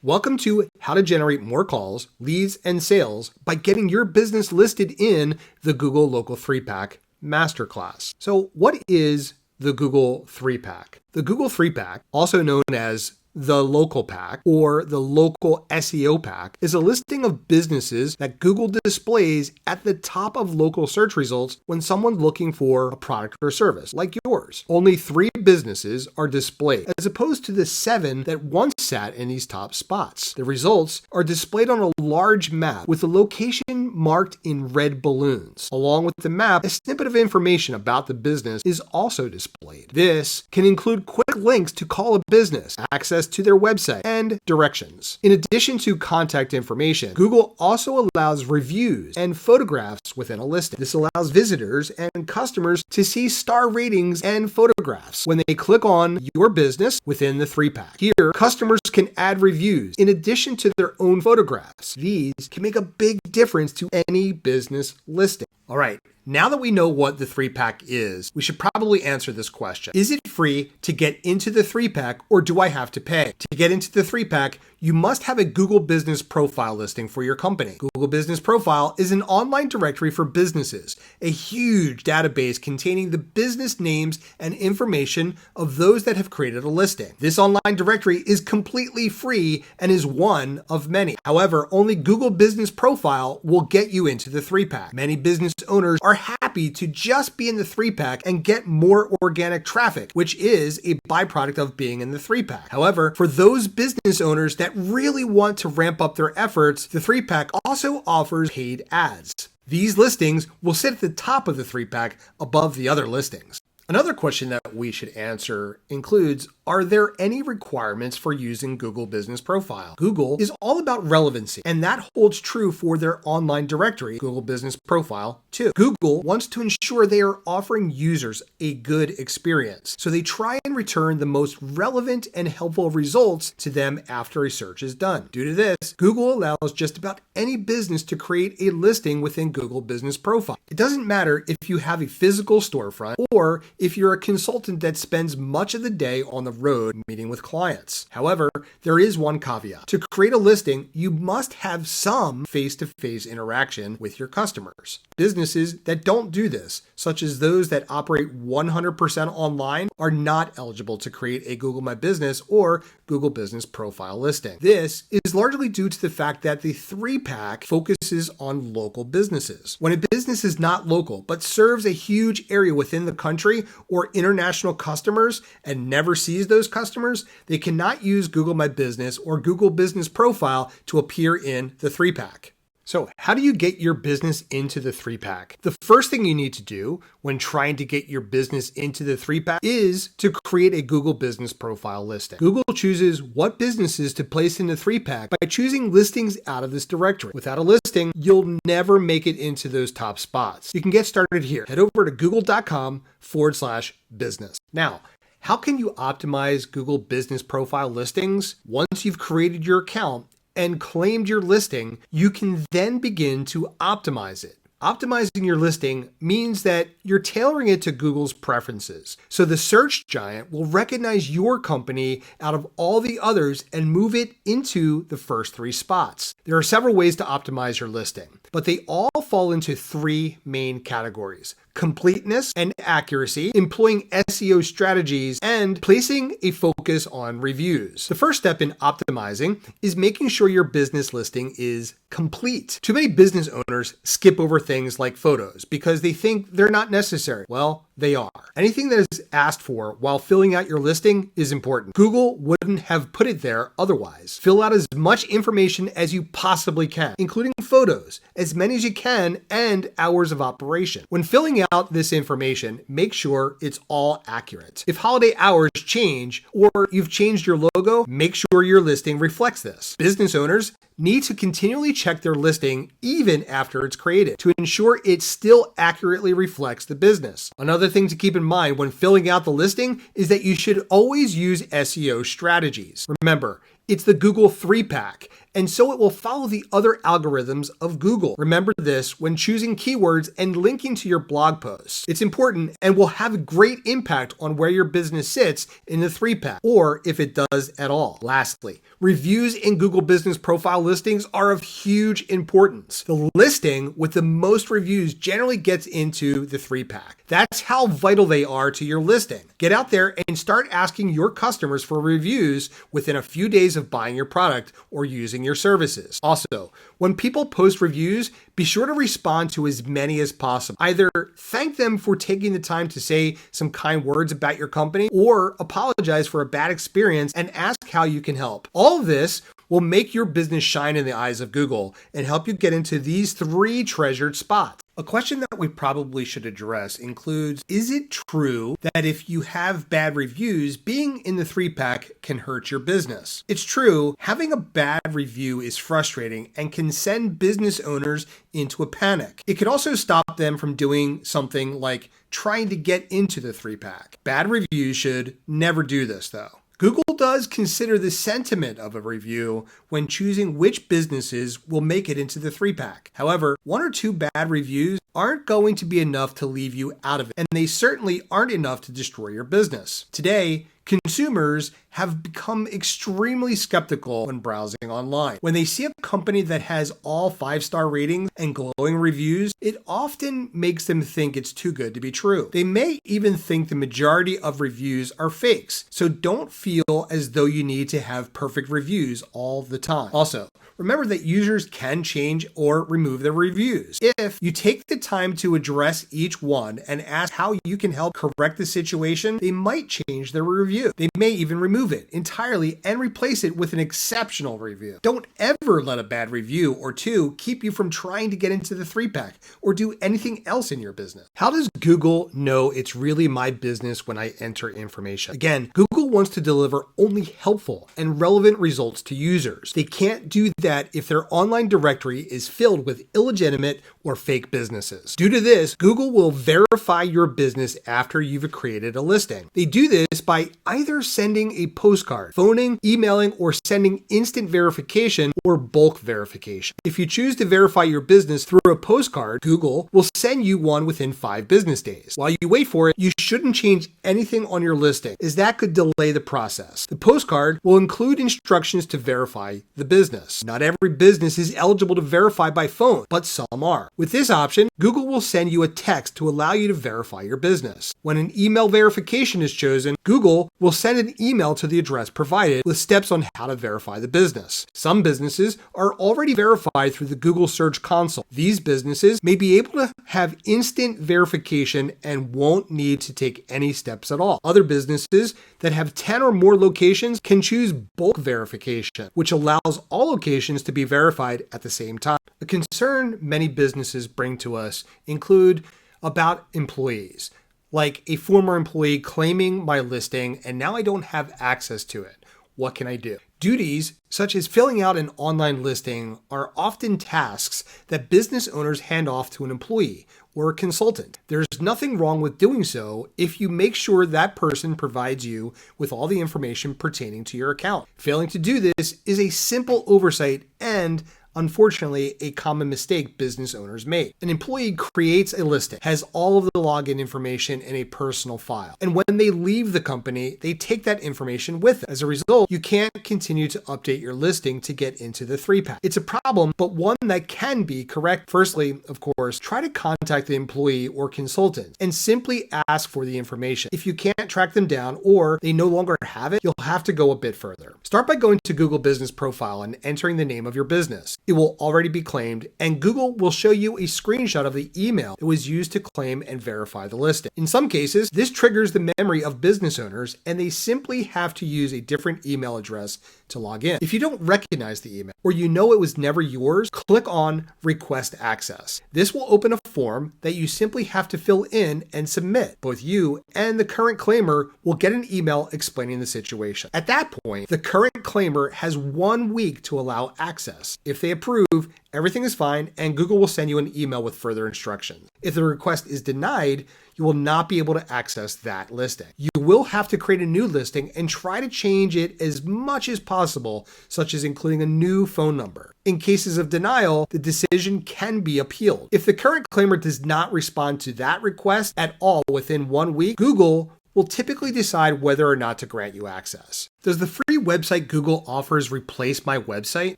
Welcome to How to Generate More Calls, Leads, and Sales by Getting Your Business Listed in the Google Local 3-Pack Masterclass. So what is the Google 3-Pack? The Google 3-Pack, also known as the Local Pack or the Local SEO Pack, is a listing of businesses that Google displays at the top of local search results when someone's looking for a product or service, like yours. Only 3 businesses are displayed, as opposed to the 7 that once sat in these top spots. The results are displayed on a large map with the location marked in red balloons. Along with the map, a snippet of information about the business is also displayed. This can include quick links to call a business, access to their website, and directions. In addition to contact information, Google also allows reviews and photographs within a listing. This allows visitors and customers to see star ratings and photographs when they click on your business within the 3-Pack. Here, customers can add reviews in addition to their own photographs. These can make a big difference to any business listing. All right, now that we know what the 3-Pack is, we should probably answer this question. Is it free to get into the 3-Pack, or do I have to pay? To get into the 3-Pack, you must have a Google Business Profile listing for your company. Google Business Profile is an online directory for businesses, a huge database containing the business names and information of those that have created a listing. This online directory is completely free and is one of many. However, only Google Business Profile will get you into the 3-Pack. Many business owners are happy to just be in the 3-Pack and get more organic traffic, which is a byproduct of being in the 3-Pack. However, for those business owners that really want to ramp up their efforts, the 3-Pack also offers paid ads. These listings will sit at the top of the 3-Pack above the other listings. Another question that we should answer includes, are there any requirements for using Google Business Profile? Google is all about relevancy, and that holds true for their online directory, Google Business Profile, too. Google wants to ensure they are offering users a good experience, so they try and return the most relevant and helpful results to them after a search is done. Due to this, Google allows just about any business to create a listing within Google Business Profile. It doesn't matter if you have a physical storefront or if you're a consultant that spends much of the day on the road meeting with clients. However, there is one caveat. To create a listing, you must have some face-to-face interaction with your customers. Businesses that don't do this, such as those that operate 100% online, are not eligible to create a Google My Business or Google Business Profile listing. This is largely due to the fact that the 3-Pack focuses on local businesses. When a business is not local, but serves a huge area within the country or international customers and never sees those customers, they cannot use Google My Business or Google Business Profile to appear in the 3-Pack. So how do you get your business into the 3-Pack? The first thing you need to do when trying to get your business into the 3-Pack is to create a Google Business Profile listing. Google chooses what businesses to place in the 3-Pack by choosing listings out of this directory. Without a listing, you'll never make it into those top spots. You can get started here. Head over to google.com/business. Now, how can you optimize Google Business Profile listings? Once you've created your account and claimed your listing, you can then begin to optimize it. Optimizing your listing means that you're tailoring it to Google's preferences. So the search giant will recognize your company out of all the others and move it into the first 3 spots. There are several ways to optimize your listing, but they all fall into 3 main categories: completeness and accuracy, employing SEO strategies, and placing a focus on reviews. The first step in optimizing is making sure your business listing is complete. Too many business owners skip over things like photos because they think they're not necessary. Well, they are. Anything that is asked for while filling out your listing is important. Google wouldn't have put it there otherwise. Fill out as much information as you possibly can, including photos, as many as you can, and hours of operation. When filling out this information, make sure it's all accurate. If holiday hours change or you've changed your logo, make sure your listing reflects this. Business owners need to continually check their listing even after it's created to ensure it still accurately reflects the business. Another thing to keep in mind when filling out the listing is that you should always use SEO strategies. Remember, It's the Google 3-pack, and so it will follow the other algorithms of Google. Remember this when choosing keywords and linking to your blog posts. It's important and will have a great impact on where your business sits in the 3-pack, or if it does at all. Lastly, reviews in Google Business Profile listings are of huge importance. The listing with the most reviews generally gets into the 3-pack. That's how vital they are to your listing. Get out there and start asking your customers for reviews within a few days of buying your product or using your services. Also, when people post reviews, be sure to respond to as many as possible. Either thank them for taking the time to say some kind words about your company, or apologize for a bad experience and ask how you can help. All of this will make your business shine in the eyes of Google and help you get into these 3 treasured spots. A question that we probably should address includes, is it true that if you have bad reviews, being in the 3-pack can hurt your business? It's true, having a bad review is frustrating and can send business owners into a panic. It can also stop them from doing something like trying to get into the 3-pack. Bad reviews should never do this though. Google does consider the sentiment of a review when choosing which businesses will make it into the 3-pack. However, 1 or 2 bad reviews aren't going to be enough to leave you out of it, and they certainly aren't enough to destroy your business. Today, consumers have become extremely skeptical when browsing online. When they see a company that has all 5-star ratings and glowing reviews, it often makes them think it's too good to be true. They may even think the majority of reviews are fakes, so don't feel as though you need to have perfect reviews all the time. Also, remember that users can change or remove their reviews. If you take the time to address each one and ask how you can help correct the situation, they might change their review. They may even remove it entirely and replace it with an exceptional review. Don't ever let a bad review or 2 keep you from trying to get into the 3-pack or do anything else in your business. How does Google know it's really my business when I enter information? Again, Google wants to deliver only helpful and relevant results to users. They can't do that if their online directory is filled with illegitimate or fake businesses. Due to this, Google will verify your business after you've created a listing. They do this by either sending a postcard, phoning, emailing, or sending instant verification or bulk verification. If you choose to verify your business through a postcard, Google will send you one within 5 business days. While you wait for it, you shouldn't change anything on your listing, as that could delay the process. The postcard will include instructions to verify the business. Not every business is eligible to verify by phone, but some are. With this option, Google will send you a text to allow you to verify your business. When an email verification is chosen, Google will send an email to the address provided with steps on how to verify the business. Some businesses are already verified through the Google Search Console. These businesses may be able to have instant verification and won't need to take any steps at all. Other businesses that have 10 or more locations can choose bulk verification, which allows all locations to be verified at the same time. A concern many businesses bring to us include about employees, like a former employee claiming my listing and now I don't have access to it. What can I do? Duties such as filling out an online listing are often tasks that business owners hand off to an employee or a consultant. There's nothing wrong with doing so if you make sure that person provides you with all the information pertaining to your account. Failing to do this is a simple oversight and unfortunately, a common mistake business owners make. An employee creates a listing, has all of the login information in a personal file, and when they leave the company, they take that information with them. As a result, you can't continue to update your listing to get into the 3-pack. It's a problem, but one that can be corrected. Firstly, of course, try to contact the employee or consultant and simply ask for the information. If you can't track them down or they no longer have it, you'll have to go a bit further. Start by going to Google Business Profile and entering the name of your business. It will already be claimed, and Google will show you a screenshot of the email that was used to claim and verify the listing. In some cases, this triggers the memory of business owners, and they simply have to use a different email address to log in. If you don't recognize the email or you know it was never yours, click on Request Access. This will open a form that you simply have to fill in and submit. Both you and the current claimer will get an email explaining the situation. At that point, the current claimer has 1 week to allow access. If they approve everything is fine, and Google will send you an email with further instructions. If the request is denied, you will not be able to access that listing. You will have to create a new listing and try to change it as much as possible, such as including a new phone number. In cases of denial, the decision can be appealed. If the current claimant does not respond to that request at all within 1 week, Google will typically decide whether or not to grant you access. Does the free website Google offers replace my website?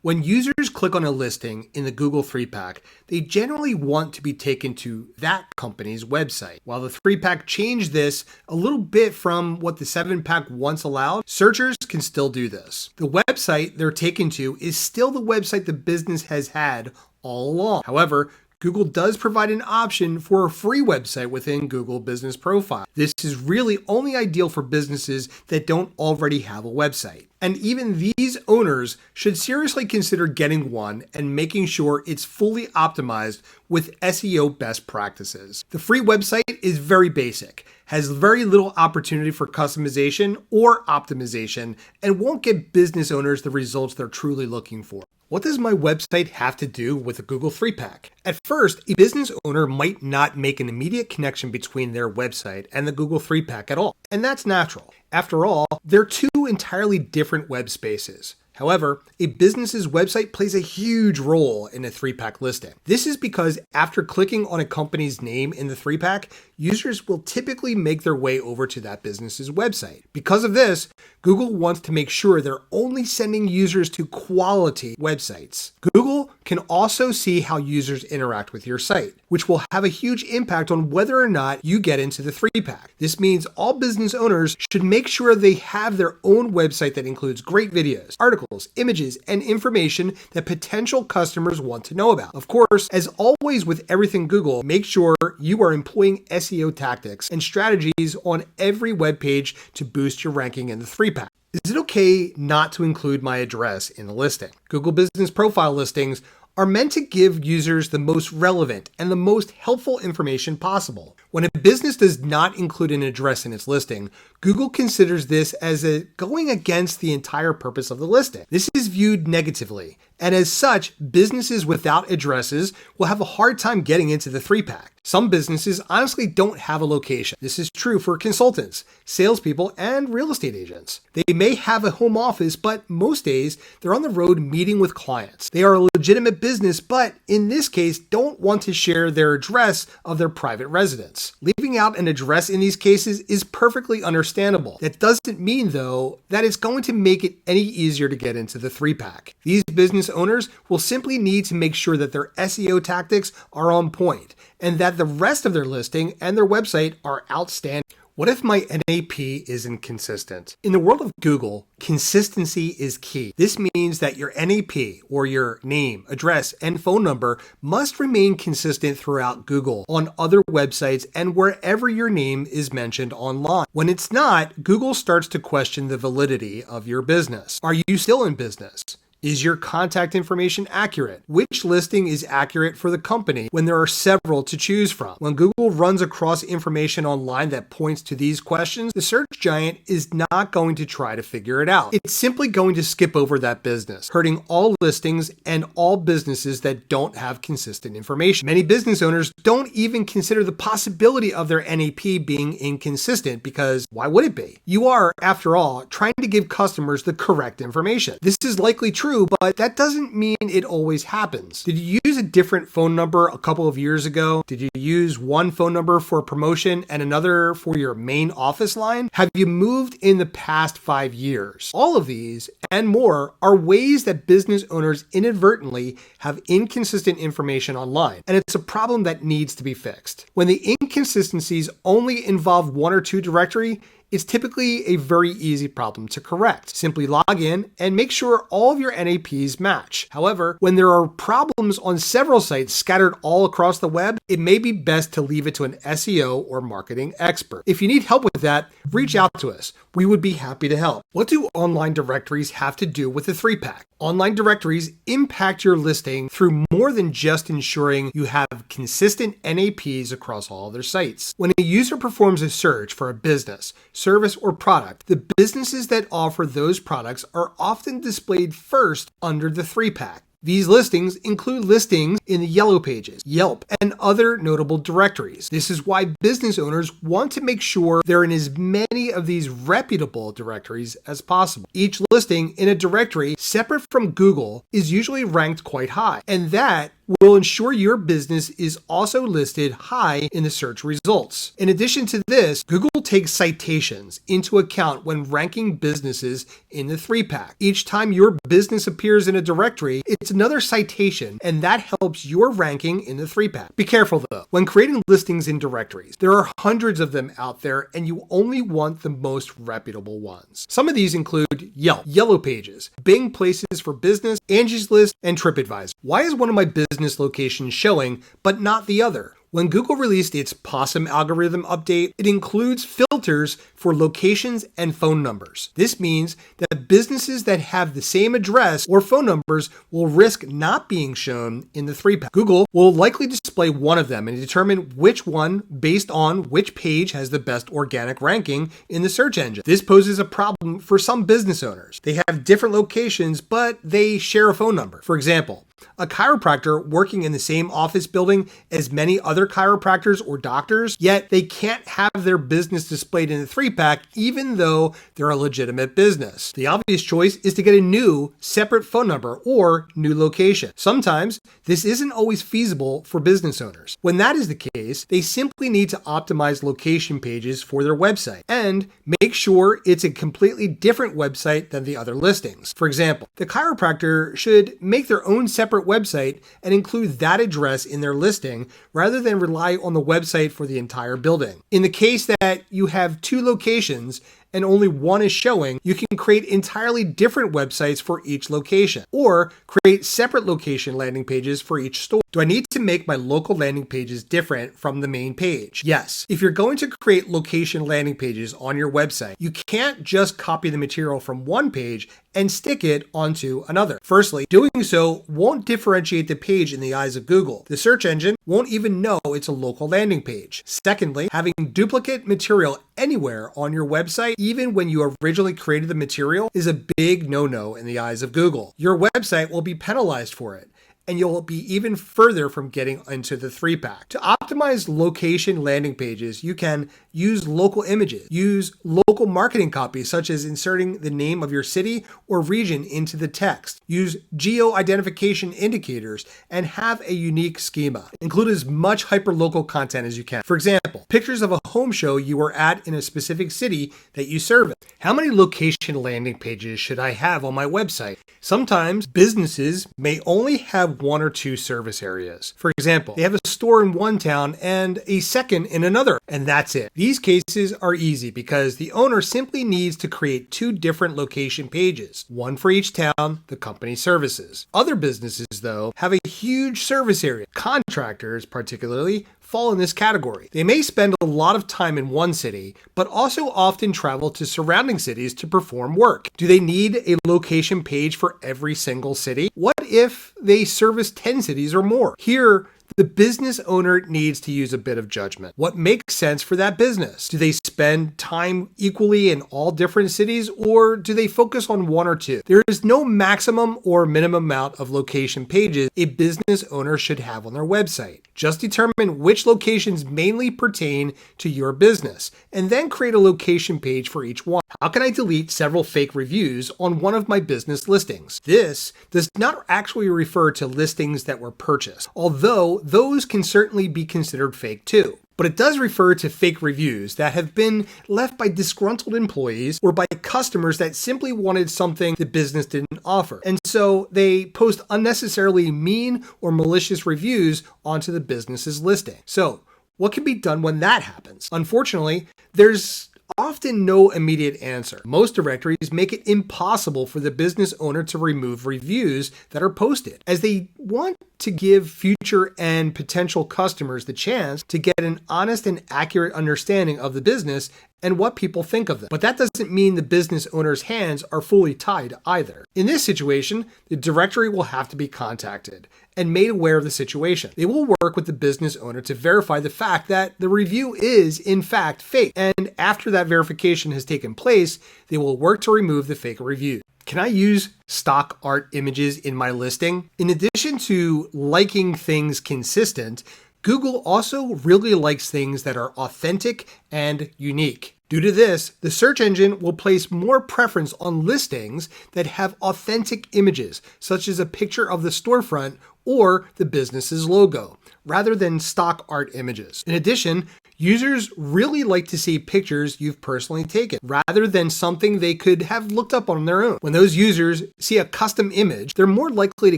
When users click on a listing in the Google 3-pack, they generally want to be taken to that company's website. While the 3-pack changed this a little bit from what the 7-pack once allowed, searchers can still do this. The website they're taken to is still the website the business has had all along. However, Google does provide an option for a free website within Google Business Profile. This is really only ideal for businesses that don't already have a website. And even these owners should seriously consider getting one and making sure it's fully optimized with SEO best practices. The free website is very basic, has very little opportunity for customization or optimization, and won't get business owners the results they're truly looking for. What does my website have to do with a Google 3-pack? At first, a business owner might not make an immediate connection between their website and the Google 3-pack at all, and that's natural. After all, they're two entirely different web spaces. However, a business's website plays a huge role in a 3-pack listing. This is because after clicking on a company's name in the 3-pack, users will typically make their way over to that business's website. Because of this, Google wants to make sure they're only sending users to quality websites. Google can also see how users interact with your site, which will have a huge impact on whether or not you get into the 3-pack. This means all business owners should make sure they have their own website that includes great videos, articles, images, and information that potential customers want to know about. Of course, as always with everything Google, make sure you are employing SEO tactics and strategies on every web page to boost your ranking in the 3-pack. Is it okay not to include my address in the listing? Google Business Profile listings are meant to give users the most relevant and the most helpful information possible. When a business does not include an address in its listing, Google considers this as going against the entire purpose of the listing. This is viewed negatively, and as such, businesses without addresses will have a hard time getting into the 3-pack. Some businesses honestly don't have a location. This is true for consultants, salespeople, and real estate agents. They may have a home office, but most days they're on the road meeting with clients. They are a legitimate business, but in this case, don't want to share their address of their private residence. Leaving out an address in these cases is perfectly understandable. That doesn't mean, though, that it's going to make it any easier to get into the 3-pack. These business owners will simply need to make sure that their SEO tactics are on point and that the rest of their listing and their website are outstanding. What if my NAP is inconsistent? In the world of Google, consistency is key. This means that your NAP, or your name, address, and phone number must remain consistent throughout Google, on other websites, and wherever your name is mentioned online. When it's not, Google starts to question the validity of your business. Are you still in business? Is your contact information accurate? Which listing is accurate for the company when there are several to choose from? When Google runs across information online that points to these questions, the search giant is not going to try to figure it out. It's simply going to skip over that business, hurting all listings and all businesses that don't have consistent information. Many business owners don't even consider the possibility of their NAP being inconsistent because why would it be? You are, after all, trying to give customers the correct information. This is likely true, but that doesn't mean it always happens. Did you use a different phone number a couple of years ago? Did you use one phone number for a promotion and another for your main office line? Have you moved in the past 5 years? All of these and more are ways that business owners inadvertently have inconsistent information online, and it's a problem that needs to be fixed. When the inconsistencies only involve one or two directory, it's typically a very easy problem to correct. Simply log in and make sure all of your NAPs match. However, when there are problems on several sites scattered all across the web, it may be best to leave it to an SEO or marketing expert. If you need help with that, reach out to us. We would be happy to help. What do online directories have to do with the 3-pack? Online directories impact your listing through more than just ensuring you have consistent NAPs across all their sites. When a user performs a search for a business, service, or product, the businesses that offer those products are often displayed first under the 3-pack. These listings include listings in the Yellow Pages, Yelp, and other notable directories. This is why business owners want to make sure they're in as many of these reputable directories as possible. Each listing in a directory separate from Google is usually ranked quite high, and that will ensure your business is also listed high in the search results. In addition to this, Google takes citations into account when ranking businesses in the 3-pack. Each time your business appears in a directory, it's another citation, and that helps your ranking in the 3-pack. Be careful though. When creating listings in directories, there are hundreds of them out there, and you only want the most reputable ones. Some of these include Yelp, Yellow Pages, Bing Places for Business, Angie's List, and TripAdvisor. Why is one of my business locations showing, but not the other? When Google released its Possum algorithm update, it includes filters for locations and phone numbers. This means that businesses that have the same address or phone numbers will risk not being shown in the 3-pack. Google will likely display one of them and determine which one based on which page has the best organic ranking in the search engine. This poses a problem for some business owners. They have different locations, but they share a phone number. For example, a chiropractor working in the same office building as many other chiropractors or doctors, yet they can't have their business displayed in the 3-pack even though they're a legitimate business. The obvious choice is to get a new, separate phone number or new location. Sometimes this isn't always feasible for business owners. When that is the case, they simply need to optimize location pages for their website and make sure it's a completely different website than the other listings. For example, the chiropractor should make their own separate website and include that address in their listing rather than rely on the website for the entire building. In the case that you have 2 locations and only one is showing, you can create entirely different websites for each location or create separate location landing pages for each store. Do I need to make my local landing pages different from the main page? Yes. If you're going to create location landing pages on your website, you can't just copy the material from one page and stick it onto another. Firstly, doing so won't differentiate the page in the eyes of Google. The search engine won't even know it's a local landing page. Secondly, having duplicate material anywhere on your website, even when you originally created the material, is a big no-no in the eyes of Google. Your website will be penalized for it, and you'll be even further from getting into the 3-pack. To optimize location landing pages, you can use local images, use local marketing copy, such as inserting the name of your city or region into the text, use geo-identification indicators, and have a unique schema. Include as much hyperlocal content as you can. For example, pictures of a home show you were at in a specific city that you service. How many location landing pages should I have on my website? Sometimes businesses may only have 1 or 2 service areas. For example, they have a store in one town and a second in another, and that's it. These cases are easy because the owner simply needs to create 2 different location pages, one for each town the company services. Other businesses, though, have a huge service area. Contractors, particularly, fall in this category. They may spend a lot of time in one city, but also often travel to surrounding cities to perform work. Do they need a location page for every single city? What if they service 10 cities or more? Here, the business owner needs to use a bit of judgment. What makes sense for that business? Do they spend time equally in all different cities, or do they focus on 1 or 2? There is no maximum or minimum amount of location pages a business owner should have on their website. Just determine which locations mainly pertain to your business, and then create a location page for each one. How can I delete several fake reviews on one of my business listings? This does not actually refer to listings that were purchased, although those can certainly be considered fake too. But it does refer to fake reviews that have been left by disgruntled employees or by customers that simply wanted something the business didn't offer. And so they post unnecessarily mean or malicious reviews onto the business's listing. So what can be done when that happens? Unfortunately, there's often no immediate answer. Most directories make it impossible for the business owner to remove reviews that are posted, as they want to give future and potential customers the chance to get an honest and accurate understanding of the business and what people think of them. But that doesn't mean the business owner's hands are fully tied either. In this situation, the directory will have to be contacted and made aware of the situation. They will work with the business owner to verify the fact that the review is in fact fake. And after that verification has taken place, they will work to remove the fake review. Can I use stock art images in my listing? In addition to liking things consistent, Google also really likes things that are authentic and unique. Due to this, the search engine will place more preference on listings that have authentic images, such as a picture of the storefront or the business's logo, rather than stock art images. In addition, users really like to see pictures you've personally taken, rather than something they could have looked up on their own. When those users see a custom image, they're more likely to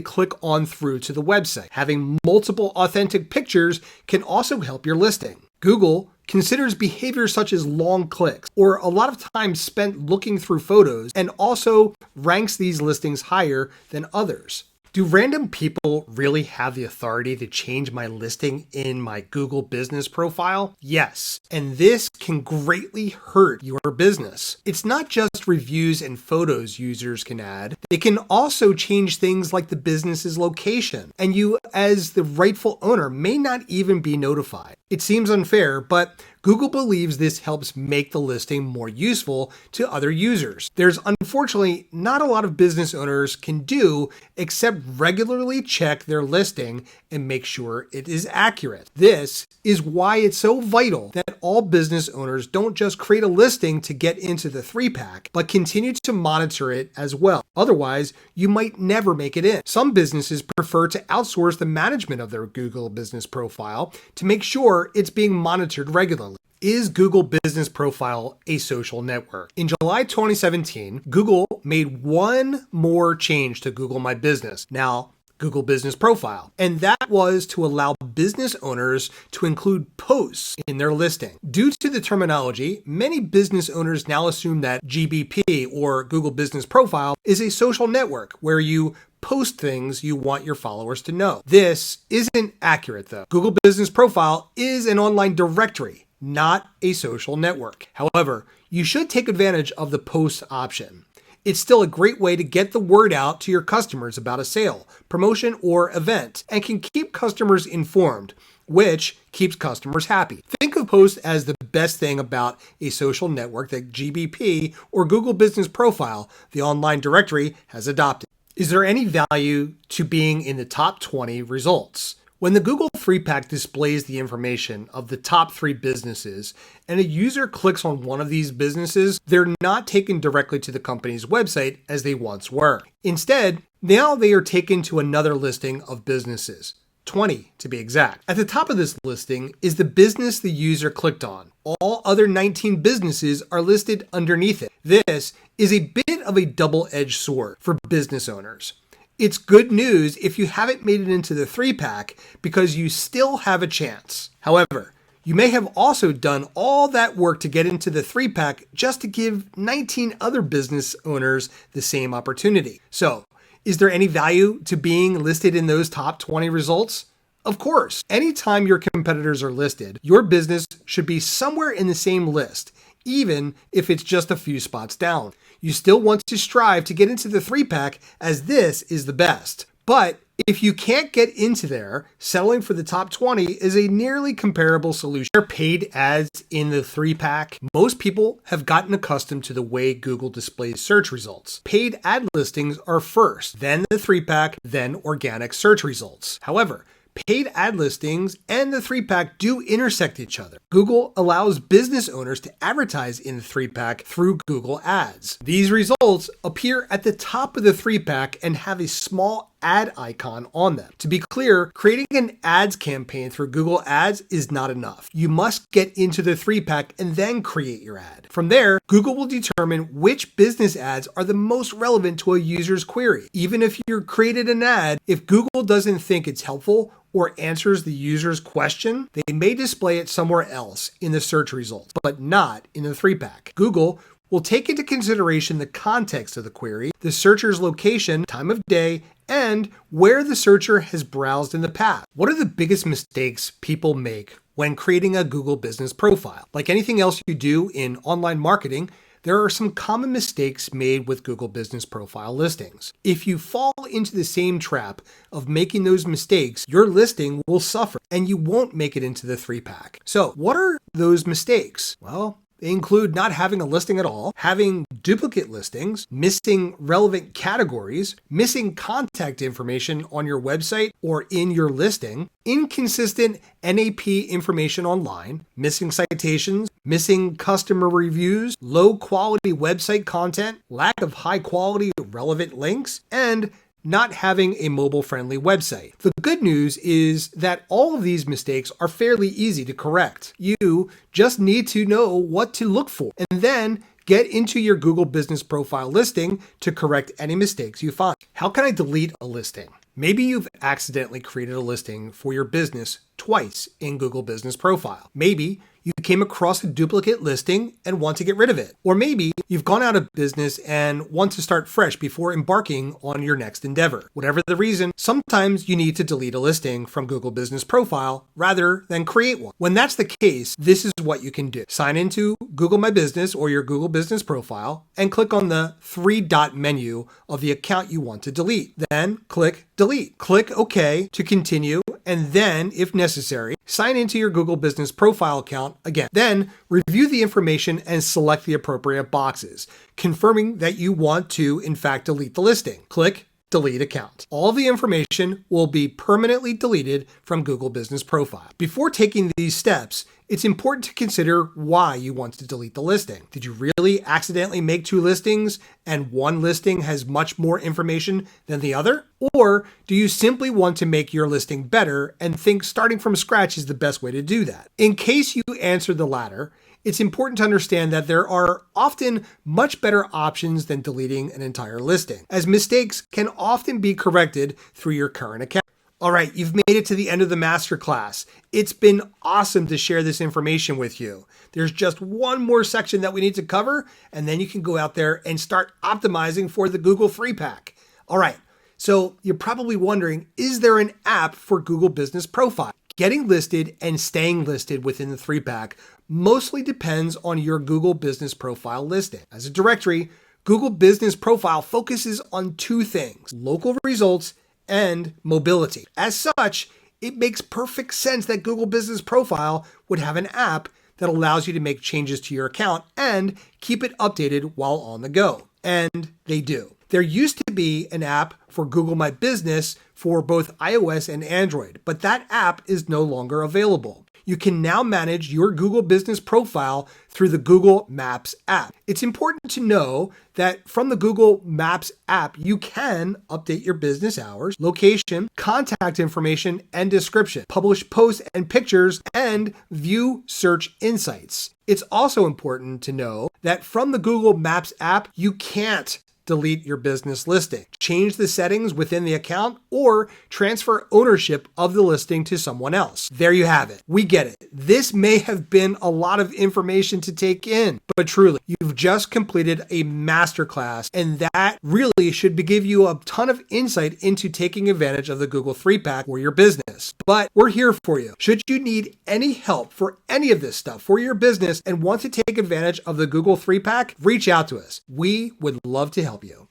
click on through to the website. Having multiple authentic pictures can also help your listing. Google considers behaviors such as long clicks or a lot of time spent looking through photos, and also ranks these listings higher than others. Do random people really have the authority to change my listing in my Google business profile? Yes, and this can greatly hurt your business. It's not just reviews and photos users can add. They can also change things like the business's location, and you as the rightful owner may not even be notified. It seems unfair, but Google believes this helps make the listing more useful to other users. There's unfortunately not a lot of business owners can do except regularly check their listing and make sure it is accurate. This is why it's so vital that all business owners don't just create a listing to get into the 3-pack, but continue to monitor it as well. Otherwise, you might never make it in. Some businesses prefer to outsource the management of their Google business profile to make sure it's being monitored regularly. Is Google Business Profile a social network? In July 2017, Google made one more change to Google My Business, now Google Business Profile, and that was to allow business owners to include posts in their listing. Due to the terminology, many business owners now assume that GBP or Google Business Profile is a social network where you post things you want your followers to know. This isn't accurate though. Google Business Profile is an online directory, not a social network. However, you should take advantage of the post option. It's still a great way to get the word out to your customers about a sale, promotion, or event, and can keep customers informed, which keeps customers happy. Think of posts as the best thing about a social network that GBP or Google Business Profile, the online directory, has adopted. Is there any value to being in the top 20 results? When the Google 3-pack displays the information of the top 3 businesses and a user clicks on one of these businesses, they're not taken directly to the company's website as they once were. Instead, now they are taken to another listing of businesses, 20 to be exact. At the top of this listing is the business the user clicked on. All other 19 businesses are listed underneath it. This is a bit of a double-edged sword for business owners. It's good news if you haven't made it into the 3-pack because you still have a chance. However, you may have also done all that work to get into the 3-pack just to give 19 other business owners the same opportunity. So, is there any value to being listed in those top 20 results? Of course. Anytime your competitors are listed, your business should be somewhere in the same list, even if it's just a few spots down. You still want to strive to get into the 3-pack as this is the best. But if you can't get into there, settling for the top 20 is a nearly comparable solution. Are paid ads in the 3-pack? Most people have gotten accustomed to the way Google displays search results. Paid ad listings are first, then the 3-pack, then organic search results. However, paid ad listings and the 3-pack do intersect each other. Google allows business owners to advertise in the 3-pack through Google Ads. These results appear at the top of the 3-pack and have a small ad icon on them. To be clear, creating an ads campaign through Google Ads is not enough. You must get into the 3-pack and then create your ad. From there, Google will determine which business ads are the most relevant to a user's query. Even if you've created an ad, if Google doesn't think it's helpful or answers the user's question, they may display it somewhere else in the search results, but not in the 3-pack. Google will take into consideration the context of the query, the searcher's location, time of day, and where the searcher has browsed in the past. What are the biggest mistakes people make when creating a Google business profile? Like anything else you do in online marketing, there are some common mistakes made with Google Business Profile listings. If you fall into the same trap of making those mistakes, your listing will suffer and you won't make it into the 3-pack. So what are those mistakes? Well, They include not having a listing at all, having duplicate listings, missing relevant categories, missing contact information on your website or in your listing, inconsistent NAP information online, missing citations, missing customer reviews, low quality website content, lack of high quality relevant links, and not having a mobile-friendly website. The good news is that all of these mistakes are fairly easy to correct. You just need to know what to look for and then get into your Google Business Profile listing to correct any mistakes you find. How can I delete a listing? Maybe you've accidentally created a listing for your business twice in Google Business Profile. Maybe you came across a duplicate listing and want to get rid of it. Or maybe you've gone out of business and want to start fresh before embarking on your next endeavor. Whatever the reason, sometimes you need to delete a listing from Google Business Profile rather than create one. When that's the case, this is what you can do. Sign into Google My Business or your Google Business Profile and click on the three-dot menu of the account you want to delete. Then click Delete. Click OK to continue, and then, if necessary, sign into your Google Business Profile account again. Then review the information and select the appropriate boxes, confirming that you want to, in fact, delete the listing. Click Delete Account. All the information will be permanently deleted from Google Business Profile. Before taking these steps, it's important to consider why you want to delete the listing. Did you really accidentally make two listings and one listing has much more information than the other? Or do you simply want to make your listing better and think starting from scratch is the best way to do that? In case you answered the latter, it's important to understand that there are often much better options than deleting an entire listing, as mistakes can often be corrected through your current account. All right, you've made it to the end of the masterclass. It's been awesome to share this information with you. There's just one more section that we need to cover, and then you can go out there and start optimizing for the Google 3-pack. All right, so you're probably wondering, is there an app for Google Business Profile? Getting listed and staying listed within the 3-pack mostly depends on your Google Business Profile listing. As a directory, Google Business Profile focuses on two things: local results and mobility. As such, it makes perfect sense that Google Business Profile would have an app that allows you to make changes to your account and keep it updated while on the go. And they do. There used to be an app for Google My Business for both iOS and Android, but that app is no longer available. You can now manage your Google Business Profile through the Google Maps app. It's important to know that from the Google Maps app, you can update your business hours, location, contact information, and description, publish posts and pictures, and view search insights. It's also important to know that from the Google Maps app, you can't delete your business listing, change the settings within the account, or transfer ownership of the listing to someone else. There you have it. We get it. This may have been a lot of information to take in, but truly, you've just completed a masterclass, and that really should give you a ton of insight into taking advantage of the Google 3-pack for your business. But we're here for you. Should you need any help for any of this stuff for your business and want to take advantage of the Google 3-pack, reach out to us. We would love to help you.